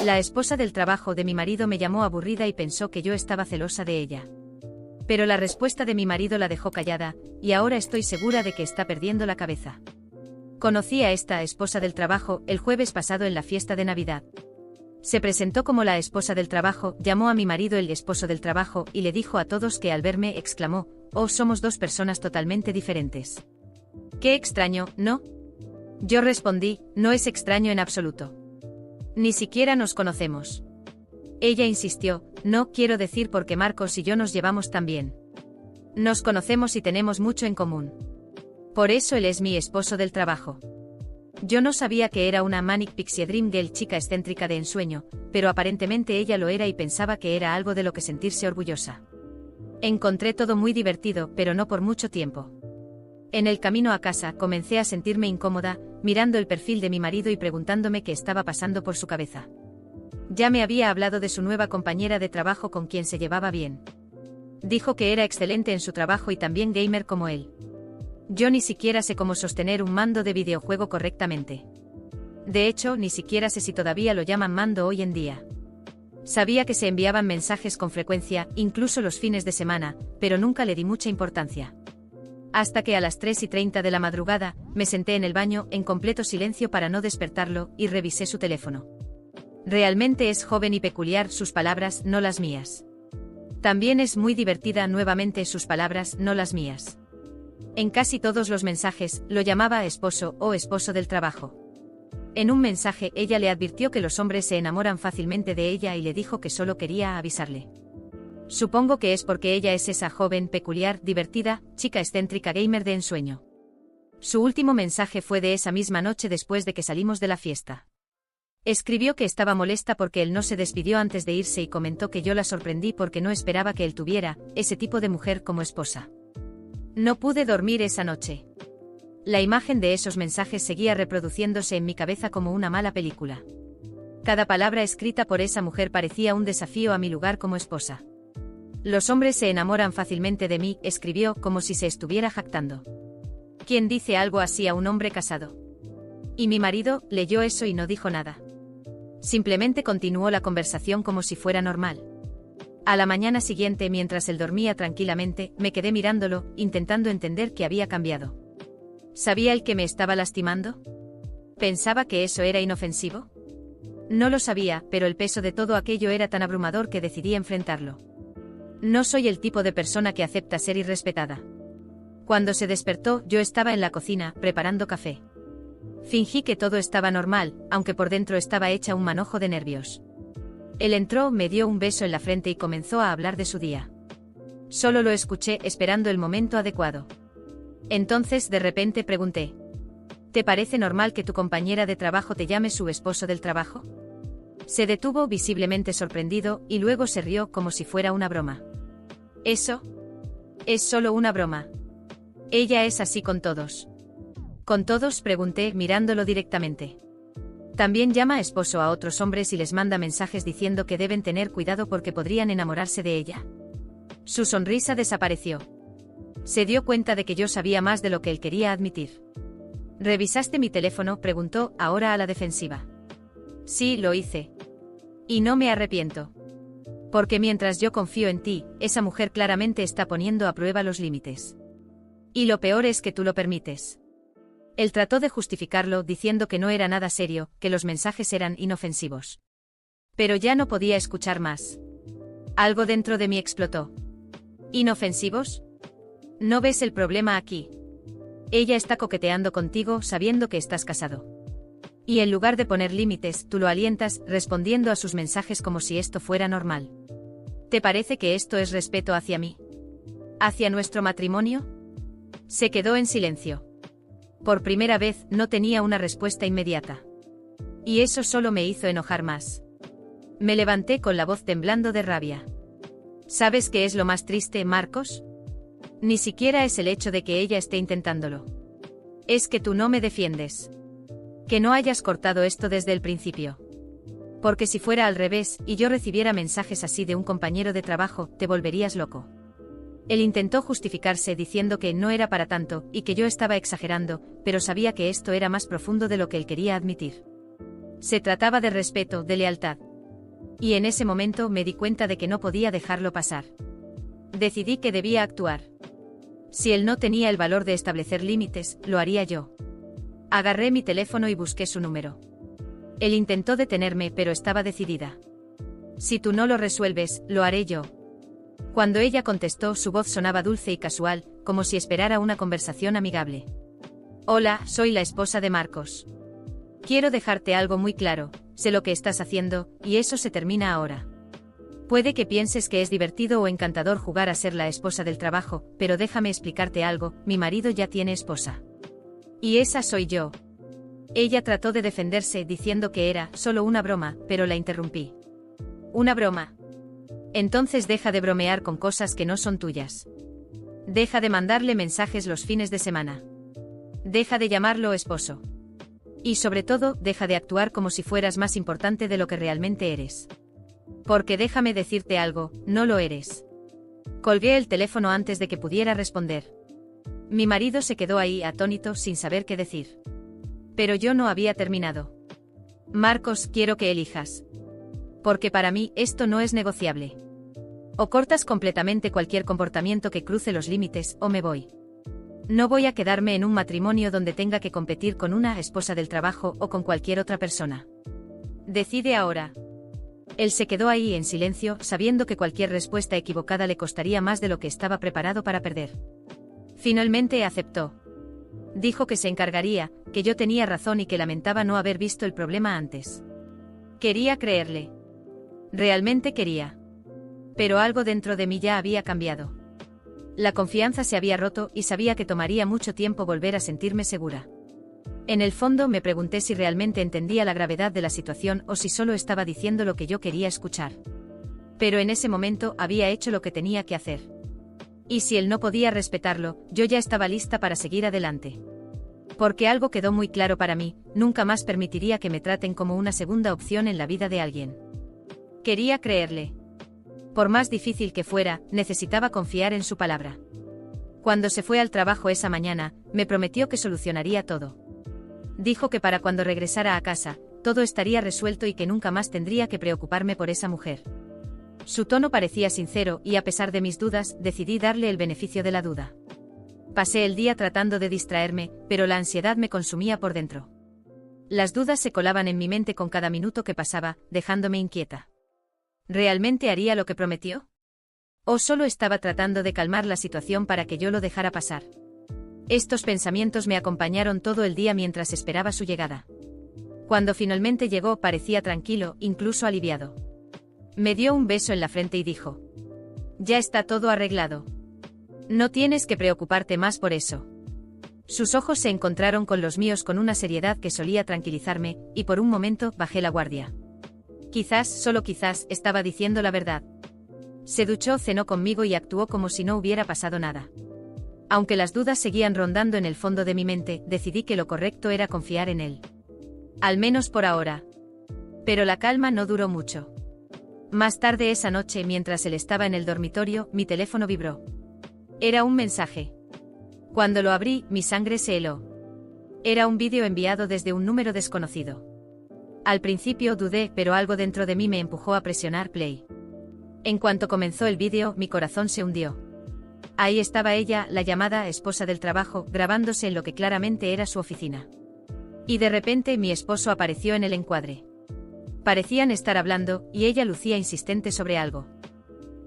La esposa del trabajo de mi marido me llamó aburrida y pensó que yo estaba celosa de ella. Pero la respuesta de mi marido la dejó callada, y ahora estoy segura de que está perdiendo la cabeza. Conocí a esta esposa del trabajo el jueves pasado en la fiesta de Navidad. Se presentó como la esposa del trabajo, llamó a mi marido el esposo del trabajo y le dijo a todos que al verme exclamó: «Oh, somos dos personas totalmente diferentes». «Qué extraño, ¿no?». Yo respondí: «No es extraño en absoluto. Ni siquiera nos conocemos». Ella insistió: «No, quiero decir porque Marcos y yo nos llevamos tan bien. Nos conocemos y tenemos mucho en común. Por eso él es mi esposo del trabajo». Yo no sabía que era una Manic Pixie Dream Girl, chica excéntrica de ensueño, pero aparentemente ella lo era y pensaba que era algo de lo que sentirse orgullosa. Encontré todo muy divertido, pero no por mucho tiempo. En el camino a casa comencé a sentirme incómoda, mirando el perfil de mi marido y preguntándome qué estaba pasando por su cabeza. Ya me había hablado de su nueva compañera de trabajo con quien se llevaba bien. Dijo que era excelente en su trabajo y también gamer como él. Yo ni siquiera sé cómo sostener un mando de videojuego correctamente. De hecho, ni siquiera sé si todavía lo llaman mando hoy en día. Sabía que se enviaban mensajes con frecuencia, incluso los fines de semana, pero nunca le di mucha importancia. Hasta que a las 3:30 de la madrugada, me senté en el baño, en completo silencio para no despertarlo, y revisé su teléfono. Realmente es joven y peculiar, sus palabras, no las mías. También es muy divertida, nuevamente sus palabras, no las mías. En casi todos los mensajes, lo llamaba esposo o esposo del trabajo. En un mensaje, ella le advirtió que los hombres se enamoran fácilmente de ella y le dijo que solo quería avisarle. Supongo que es porque ella es esa joven, peculiar, divertida, chica excéntrica gamer de ensueño. Su último mensaje fue de esa misma noche después de que salimos de la fiesta. Escribió que estaba molesta porque él no se despidió antes de irse y comentó que yo la sorprendí porque no esperaba que él tuviera ese tipo de mujer como esposa. No pude dormir esa noche. La imagen de esos mensajes seguía reproduciéndose en mi cabeza como una mala película. Cada palabra escrita por esa mujer parecía un desafío a mi lugar como esposa. Los hombres se enamoran fácilmente de mí, escribió, como si se estuviera jactando. ¿Quién dice algo así a un hombre casado? Y mi marido leyó eso y no dijo nada. Simplemente continuó la conversación como si fuera normal. A la mañana siguiente, mientras él dormía tranquilamente, me quedé mirándolo, intentando entender qué había cambiado. ¿Sabía él que me estaba lastimando? ¿Pensaba que eso era inofensivo? No lo sabía, pero el peso de todo aquello era tan abrumador que decidí enfrentarlo. No soy el tipo de persona que acepta ser irrespetada. Cuando se despertó, yo estaba en la cocina, preparando café. Fingí que todo estaba normal, aunque por dentro estaba hecha un manojo de nervios. Él entró, me dio un beso en la frente y comenzó a hablar de su día. Solo lo escuché, esperando el momento adecuado. Entonces, de repente pregunté: ¿te parece normal que tu compañera de trabajo te llame su esposo del trabajo? Se detuvo, visiblemente sorprendido, y luego se rió como si fuera una broma. ¿Eso? Es solo una broma. Ella es así con todos. ¿Con todos?, pregunté, mirándolo directamente. También llama esposo a otros hombres y les manda mensajes diciendo que deben tener cuidado porque podrían enamorarse de ella. Su sonrisa desapareció. Se dio cuenta de que yo sabía más de lo que él quería admitir. ¿Revisaste mi teléfono?, preguntó, ahora a la defensiva. Sí, lo hice. Y no me arrepiento. Porque mientras yo confío en ti, esa mujer claramente está poniendo a prueba los límites. Y lo peor es que tú lo permites. Él trató de justificarlo diciendo que no era nada serio, que los mensajes eran inofensivos. Pero ya no podía escuchar más. Algo dentro de mí explotó. ¿Inofensivos? ¿No ves el problema aquí? Ella está coqueteando contigo sabiendo que estás casado. Y en lugar de poner límites, tú lo alientas, respondiendo a sus mensajes como si esto fuera normal. ¿Te parece que esto es respeto hacia mí? ¿Hacia nuestro matrimonio? Se quedó en silencio. Por primera vez, no tenía una respuesta inmediata. Y eso solo me hizo enojar más. Me levanté con la voz temblando de rabia. ¿Sabes qué es lo más triste, Marcos? Ni siquiera es el hecho de que ella esté intentándolo. Es que tú no me defiendes. Que no hayas cortado esto desde el principio. Porque si fuera al revés, y yo recibiera mensajes así de un compañero de trabajo, te volverías loco. Él intentó justificarse diciendo que no era para tanto, y que yo estaba exagerando, pero sabía que esto era más profundo de lo que él quería admitir. Se trataba de respeto, de lealtad. Y en ese momento me di cuenta de que no podía dejarlo pasar. Decidí que debía actuar. Si él no tenía el valor de establecer límites, lo haría yo. Agarré mi teléfono y busqué su número. Él intentó detenerme, pero estaba decidida. Si tú no lo resuelves, lo haré yo. Cuando ella contestó, su voz sonaba dulce y casual, como si esperara una conversación amigable. Hola, soy la esposa de Marcos. Quiero dejarte algo muy claro, sé lo que estás haciendo, y eso se termina ahora. Puede que pienses que es divertido o encantador jugar a ser la esposa del trabajo, pero déjame explicarte algo, mi marido ya tiene esposa. Y esa soy yo. Ella trató de defenderse diciendo que era solo una broma, pero la interrumpí. ¿Una broma? Entonces deja de bromear con cosas que no son tuyas. Deja de mandarle mensajes los fines de semana. Deja de llamarlo esposo. Y sobre todo, deja de actuar como si fueras más importante de lo que realmente eres. Porque déjame decirte algo, no lo eres. Colgué el teléfono antes de que pudiera responder. Mi marido se quedó ahí atónito sin saber qué decir. Pero yo no había terminado. Marcos, quiero que elijas. Porque para mí, esto no es negociable. O cortas completamente cualquier comportamiento que cruce los límites, o me voy. No voy a quedarme en un matrimonio donde tenga que competir con una esposa del trabajo o con cualquier otra persona. Decide ahora. Él se quedó ahí en silencio, sabiendo que cualquier respuesta equivocada le costaría más de lo que estaba preparado para perder. Finalmente aceptó. Dijo que se encargaría, que yo tenía razón y que lamentaba no haber visto el problema antes. Quería creerle. Realmente quería. Pero algo dentro de mí ya había cambiado. La confianza se había roto y sabía que tomaría mucho tiempo volver a sentirme segura. En el fondo me pregunté si realmente entendía la gravedad de la situación o si solo estaba diciendo lo que yo quería escuchar. Pero en ese momento había hecho lo que tenía que hacer. Y si él no podía respetarlo, yo ya estaba lista para seguir adelante. Porque algo quedó muy claro para mí, nunca más permitiría que me traten como una segunda opción en la vida de alguien. Quería creerle. Por más difícil que fuera, necesitaba confiar en su palabra. Cuando se fue al trabajo esa mañana, me prometió que solucionaría todo. Dijo que para cuando regresara a casa, todo estaría resuelto y que nunca más tendría que preocuparme por esa mujer. Su tono parecía sincero y a pesar de mis dudas, decidí darle el beneficio de la duda. Pasé el día tratando de distraerme, pero la ansiedad me consumía por dentro. Las dudas se colaban en mi mente con cada minuto que pasaba, dejándome inquieta. ¿Realmente haría lo que prometió? ¿O solo estaba tratando de calmar la situación para que yo lo dejara pasar? Estos pensamientos me acompañaron todo el día mientras esperaba su llegada. Cuando finalmente llegó parecía tranquilo, incluso aliviado. Me dio un beso en la frente y dijo: «Ya está todo arreglado. No tienes que preocuparte más por eso». Sus ojos se encontraron con los míos con una seriedad que solía tranquilizarme, y por un momento bajé la guardia. Quizás, solo quizás, estaba diciendo la verdad. Se duchó, cenó conmigo y actuó como si no hubiera pasado nada. Aunque las dudas seguían rondando en el fondo de mi mente, decidí que lo correcto era confiar en él. Al menos por ahora. Pero la calma no duró mucho. Más tarde esa noche, mientras él estaba en el dormitorio, mi teléfono vibró. Era un mensaje. Cuando lo abrí, mi sangre se heló. Era un vídeo enviado desde un número desconocido. Al principio dudé, pero algo dentro de mí me empujó a presionar play. En cuanto comenzó el vídeo, mi corazón se hundió. Ahí estaba ella, la llamada esposa del trabajo, grabándose en lo que claramente era su oficina. Y de repente mi esposo apareció en el encuadre. Parecían estar hablando, y ella lucía insistente sobre algo.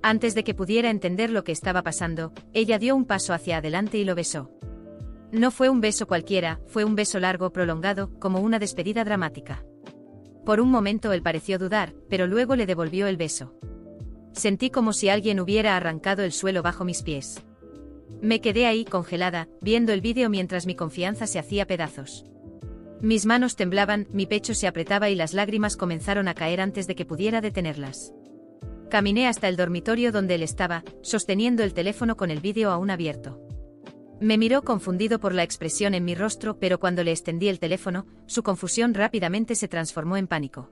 Antes de que pudiera entender lo que estaba pasando, ella dio un paso hacia adelante y lo besó. No fue un beso cualquiera, fue un beso largo, prolongado, como una despedida dramática. Por un momento él pareció dudar, pero luego le devolvió el beso. Sentí como si alguien hubiera arrancado el suelo bajo mis pies. Me quedé ahí congelada, viendo el vídeo mientras mi confianza se hacía pedazos. Mis manos temblaban, mi pecho se apretaba y las lágrimas comenzaron a caer antes de que pudiera detenerlas. Caminé hasta el dormitorio donde él estaba, sosteniendo el teléfono con el vídeo aún abierto. Me miró confundido por la expresión en mi rostro, pero cuando le extendí el teléfono, su confusión rápidamente se transformó en pánico.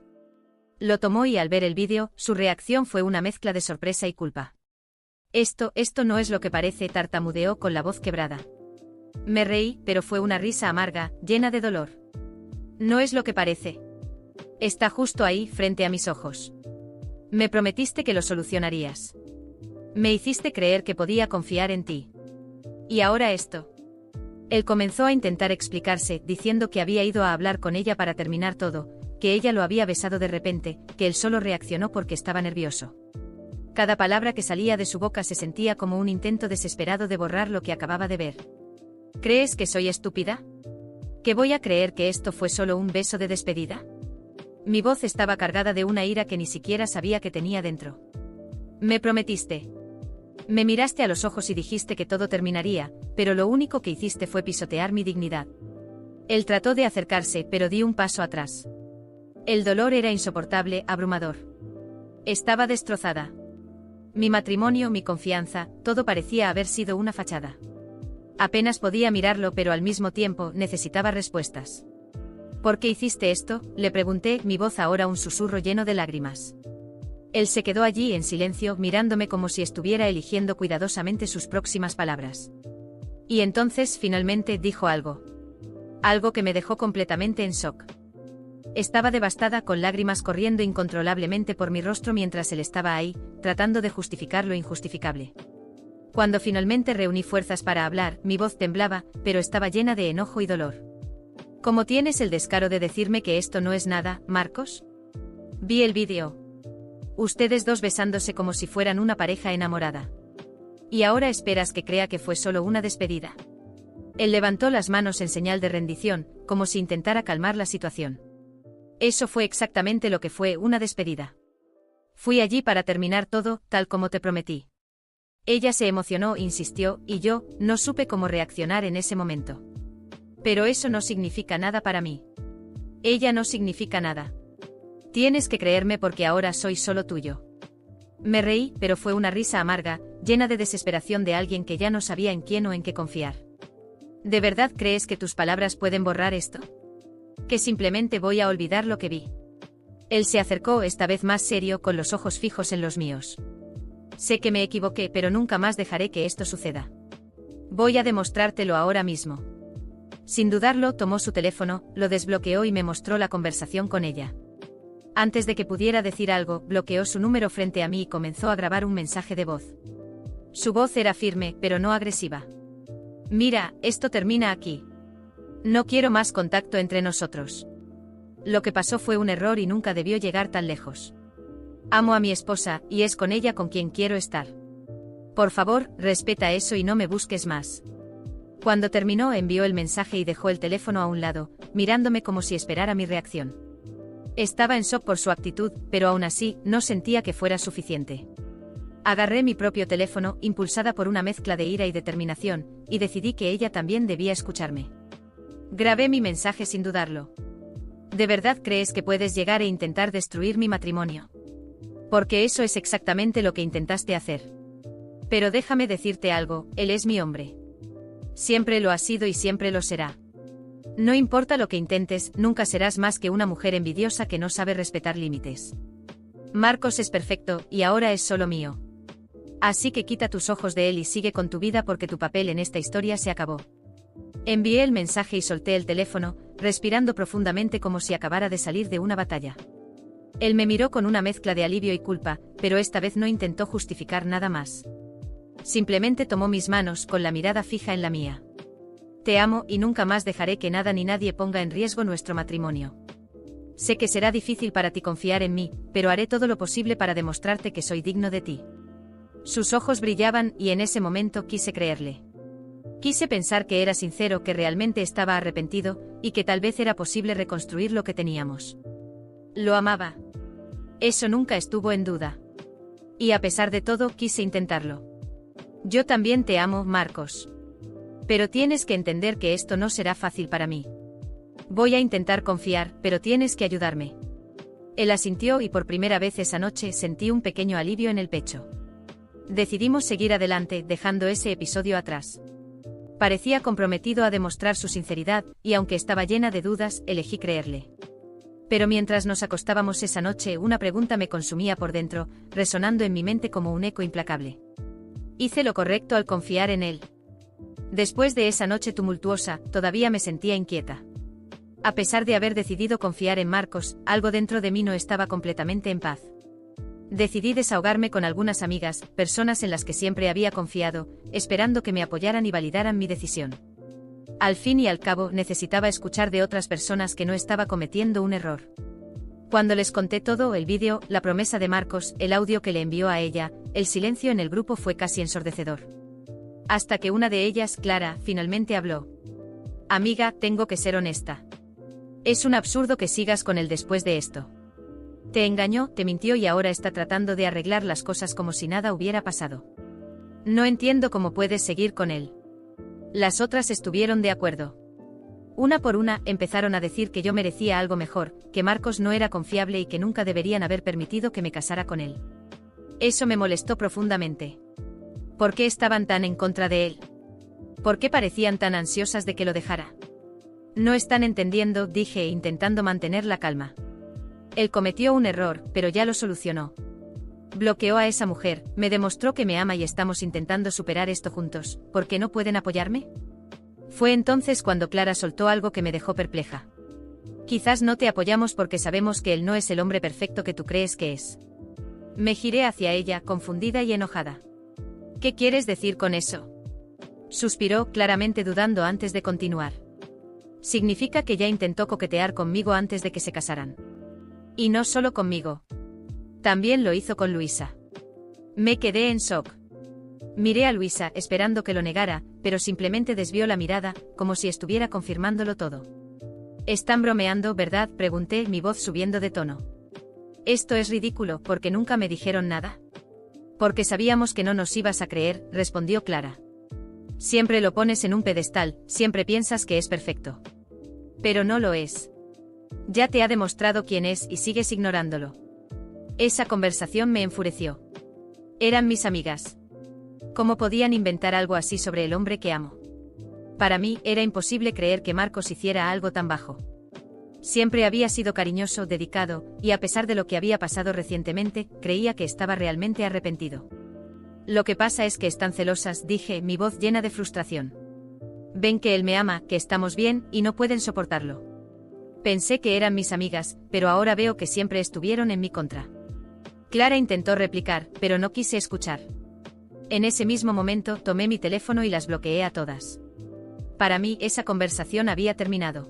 Lo tomó y al ver el vídeo, su reacción fue una mezcla de sorpresa y culpa. Esto no es lo que parece», tartamudeó con la voz quebrada. Me reí, pero fue una risa amarga, llena de dolor. «No es lo que parece. Está justo ahí, frente a mis ojos. Me prometiste que lo solucionarías. Me hiciste creer que podía confiar en ti. Y ahora esto. Él comenzó a intentar explicarse, diciendo que había ido a hablar con ella para terminar todo, que ella lo había besado de repente, que él solo reaccionó porque estaba nervioso. Cada palabra que salía de su boca se sentía como un intento desesperado de borrar lo que acababa de ver. ¿Crees que soy estúpida? ¿Que voy a creer que esto fue solo un beso de despedida? Mi voz estaba cargada de una ira que ni siquiera sabía que tenía dentro. Me prometiste. Me miraste a los ojos y dijiste que todo terminaría, pero lo único que hiciste fue pisotear mi dignidad. Él trató de acercarse, pero di un paso atrás. El dolor era insoportable, abrumador. Estaba destrozada. Mi matrimonio, mi confianza, todo parecía haber sido una fachada. Apenas podía mirarlo, pero al mismo tiempo necesitaba respuestas. ¿Por qué hiciste esto?, le pregunté, mi voz ahora un susurro lleno de lágrimas. Él se quedó allí en silencio, mirándome como si estuviera eligiendo cuidadosamente sus próximas palabras. Y entonces, finalmente, dijo algo. Algo que me dejó completamente en shock. Estaba devastada, con lágrimas corriendo incontrolablemente por mi rostro mientras él estaba ahí, tratando de justificar lo injustificable. Cuando finalmente reuní fuerzas para hablar, mi voz temblaba, pero estaba llena de enojo y dolor. ¿Cómo tienes el descaro de decirme que esto no es nada, Marcos? Vi el vídeo. Ustedes dos besándose como si fueran una pareja enamorada. ¿Y ahora esperas que crea que fue solo una despedida? Él levantó las manos en señal de rendición, como si intentara calmar la situación. Eso fue exactamente lo que fue, una despedida. Fui allí para terminar todo, tal como te prometí. Ella se emocionó, insistió, y yo no supe cómo reaccionar en ese momento. Pero eso no significa nada para mí. Ella no significa nada. Tienes que creerme porque ahora soy solo tuyo. Me reí, pero fue una risa amarga, llena de desesperación de alguien que ya no sabía en quién o en qué confiar. ¿De verdad crees que tus palabras pueden borrar esto? ¿Que simplemente voy a olvidar lo que vi? Él se acercó, esta vez más serio, con los ojos fijos en los míos. Sé que me equivoqué, pero nunca más dejaré que esto suceda. Voy a demostrártelo ahora mismo. Sin dudarlo, tomó su teléfono, lo desbloqueó y me mostró la conversación con ella. Antes de que pudiera decir algo, bloqueó su número frente a mí y comenzó a grabar un mensaje de voz. Su voz era firme, pero no agresiva. Mira, esto termina aquí. No quiero más contacto entre nosotros. Lo que pasó fue un error y nunca debió llegar tan lejos. Amo a mi esposa, y es con ella con quien quiero estar. Por favor, respeta eso y no me busques más. Cuando terminó, envió el mensaje y dejó el teléfono a un lado, mirándome como si esperara mi reacción. Estaba en shock por su actitud, pero aún así, no sentía que fuera suficiente. Agarré mi propio teléfono, impulsada por una mezcla de ira y determinación, y decidí que ella también debía escucharme. Grabé mi mensaje sin dudarlo. ¿De verdad crees que puedes llegar e intentar destruir mi matrimonio? Porque eso es exactamente lo que intentaste hacer. Pero déjame decirte algo, él es mi hombre. Siempre lo ha sido y siempre lo será. No importa lo que intentes, nunca serás más que una mujer envidiosa que no sabe respetar límites. Marcos es perfecto, y ahora es solo mío. Así que quita tus ojos de él y sigue con tu vida porque tu papel en esta historia se acabó. Envié el mensaje y solté el teléfono, respirando profundamente como si acabara de salir de una batalla. Él me miró con una mezcla de alivio y culpa, pero esta vez no intentó justificar nada más. Simplemente tomó mis manos con la mirada fija en la mía. Te amo y nunca más dejaré que nada ni nadie ponga en riesgo nuestro matrimonio. Sé que será difícil para ti confiar en mí, pero haré todo lo posible para demostrarte que soy digno de ti. Sus ojos brillaban y en ese momento quise creerle. Quise pensar que era sincero, que realmente estaba arrepentido, y que tal vez era posible reconstruir lo que teníamos. Lo amaba. Eso nunca estuvo en duda. Y a pesar de todo, quise intentarlo. Yo también te amo, Marcos. Pero tienes que entender que esto no será fácil para mí. Voy a intentar confiar, pero tienes que ayudarme. Él asintió y por primera vez esa noche sentí un pequeño alivio en el pecho. Decidimos seguir adelante, dejando ese episodio atrás. Parecía comprometido a demostrar su sinceridad, y aunque estaba llena de dudas, elegí creerle. Pero mientras nos acostábamos esa noche, una pregunta me consumía por dentro, resonando en mi mente como un eco implacable. ¿Hice lo correcto al confiar en él? Después de esa noche tumultuosa, todavía me sentía inquieta. A pesar de haber decidido confiar en Marcos, algo dentro de mí no estaba completamente en paz. Decidí desahogarme con algunas amigas, personas en las que siempre había confiado, esperando que me apoyaran y validaran mi decisión. Al fin y al cabo, necesitaba escuchar de otras personas que no estaba cometiendo un error. Cuando les conté todo, el vídeo, la promesa de Marcos, el audio que le envió a ella, el silencio en el grupo fue casi ensordecedor. Hasta que una de ellas, Clara, finalmente habló. Amiga, tengo que ser honesta. Es un absurdo que sigas con él después de esto. Te engañó, te mintió y ahora está tratando de arreglar las cosas como si nada hubiera pasado. No entiendo cómo puedes seguir con él. Las otras estuvieron de acuerdo. Una por una, empezaron a decir que yo merecía algo mejor, que Marcos no era confiable y que nunca deberían haber permitido que me casara con él. Eso me molestó profundamente. ¿Por qué estaban tan en contra de él? ¿Por qué parecían tan ansiosas de que lo dejara? No están entendiendo, dije, intentando mantener la calma. Él cometió un error, pero ya lo solucionó. Bloqueó a esa mujer, me demostró que me ama y estamos intentando superar esto juntos. ¿Por qué no pueden apoyarme? Fue entonces cuando Clara soltó algo que me dejó perpleja. Quizás no te apoyamos porque sabemos que él no es el hombre perfecto que tú crees que es. Me giré hacia ella, confundida y enojada. ¿Qué quieres decir con eso? Suspiró, claramente dudando antes de continuar. Significa que ya intentó coquetear conmigo antes de que se casaran. Y no solo conmigo. También lo hizo con Luisa. Me quedé en shock. Miré a Luisa, esperando que lo negara, pero simplemente desvió la mirada, como si estuviera confirmándolo todo. ¿Están bromeando, verdad?, pregunté, mi voz subiendo de tono. Esto es ridículo, porque nunca me dijeron nada. Porque sabíamos que no nos ibas a creer, respondió Clara. Siempre lo pones en un pedestal, siempre piensas que es perfecto. Pero no lo es. Ya te ha demostrado quién es y sigues ignorándolo. Esa conversación me enfureció. Eran mis amigas. ¿Cómo podían inventar algo así sobre el hombre que amo? Para mí, era imposible creer que Marcos hiciera algo tan bajo. Siempre había sido cariñoso, dedicado, y a pesar de lo que había pasado recientemente, creía que estaba realmente arrepentido. Lo que pasa es que están celosas, dije, mi voz llena de frustración. Ven que él me ama, que estamos bien, y no pueden soportarlo. Pensé que eran mis amigas, pero ahora veo que siempre estuvieron en mi contra. Clara intentó replicar, pero no quise escuchar. En ese mismo momento, tomé mi teléfono y las bloqueé a todas. Para mí, esa conversación había terminado.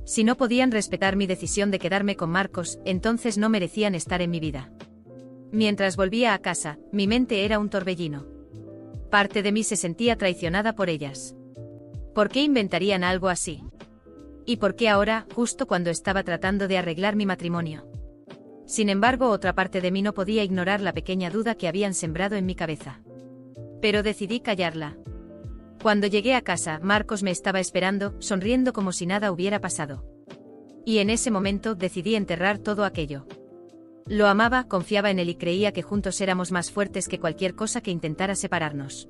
Si no podían respetar mi decisión de quedarme con Marcos, entonces no merecían estar en mi vida. Mientras volvía a casa, mi mente era un torbellino. Parte de mí se sentía traicionada por ellas. ¿Por qué inventarían algo así? ¿Y por qué ahora, justo cuando estaba tratando de arreglar mi matrimonio? Sin embargo, otra parte de mí no podía ignorar la pequeña duda que habían sembrado en mi cabeza. Pero decidí callarla. Cuando llegué a casa, Marcos me estaba esperando, sonriendo como si nada hubiera pasado. Y en ese momento decidí enterrar todo aquello. Lo amaba, confiaba en él y creía que juntos éramos más fuertes que cualquier cosa que intentara separarnos.